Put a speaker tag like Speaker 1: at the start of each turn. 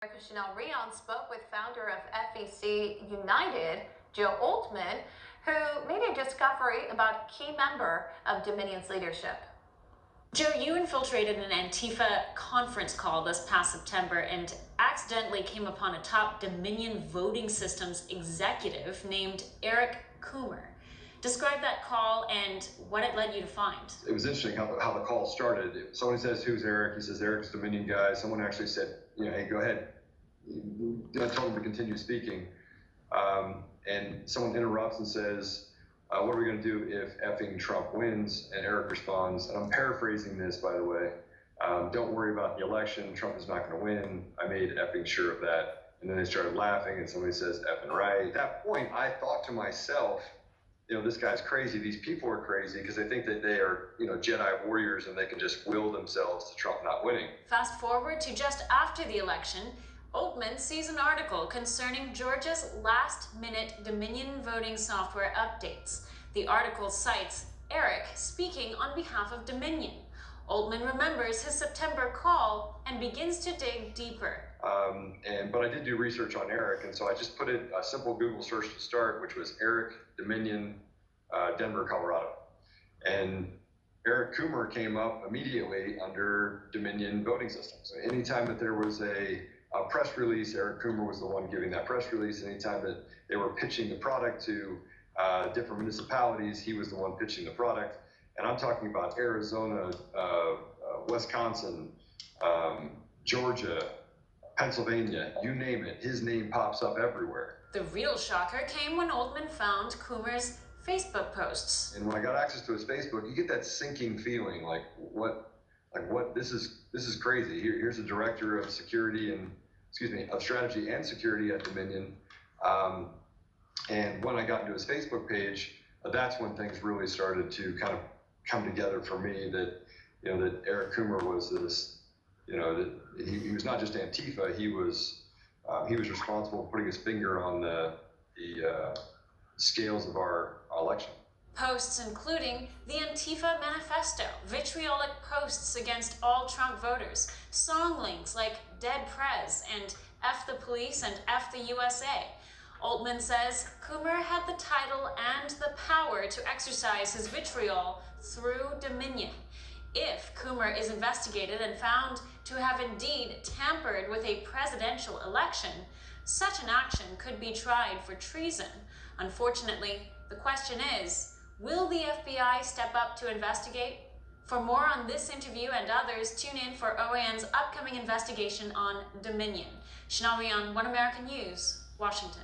Speaker 1: Chanel Rion spoke with founder of FEC United, Joe Oltman, who made a discovery about a key member of Dominion's leadership.
Speaker 2: Joe, you infiltrated an Antifa conference call this past September and accidentally came upon a top Dominion voting systems executive named Eric Coomer. Describe that call and what it led you to find.
Speaker 3: It was interesting how the call started. Someone says, "Who's Eric?" He says, "Eric's a Dominion guy." Someone actually said, "Hey, go ahead." I told him to continue speaking. And someone interrupts and says, "What are we going to do if effing Trump wins?" And Eric responds, and I'm paraphrasing this, by the way, "Don't worry about the election. Trump is not going to win. I made effing sure of that." And then they started laughing, and somebody says, "Effing right." At that point, I thought to myself, this guy's crazy. These people are crazy because they think that they are, Jedi warriors and they can just will themselves to Trump not winning.
Speaker 2: Fast forward to just after the election, Oltman sees an article concerning Georgia's last-minute Dominion voting software updates. The article cites Eric speaking on behalf of Dominion. Oltman remembers his September call and begins to dig deeper.
Speaker 3: But I did do research on Eric, and so I just put a simple Google search to start, which was Eric Dominion, Denver, Colorado. And Eric Coomer came up immediately under Dominion voting systems. So anytime that there was a press release, Eric Coomer was the one giving that press release. Anytime that they were pitching the product to different municipalities, he was the one pitching the product. And I'm talking about Arizona, Wisconsin, Georgia, Pennsylvania, you name it, his name pops up everywhere.
Speaker 2: The real shocker came when Oltman found Coomer's Facebook posts.
Speaker 3: And when I got access to his Facebook, you get that sinking feeling, like what, this is crazy. Here's a director of security and, of strategy and security at Dominion. And when I got into his Facebook page, that's when things really started to kind of come together for me that, that Eric Coomer was this, that he was not just Antifa, he was responsible for putting his finger on the scales of our election.
Speaker 2: Posts including the Antifa manifesto, vitriolic posts against all Trump voters, song links like Dead Prez and F the Police and F the USA. Oltman says Coomer had the title and the power to exercise his vitriol through Dominion. If Coomer is investigated and found to have indeed tampered with a presidential election, such an action could be tried for treason. Unfortunately, the question is, will the FBI step up to investigate? For more on this interview and others, tune in for OAN's upcoming investigation on Dominion. Chanel Rion, One American News, Washington.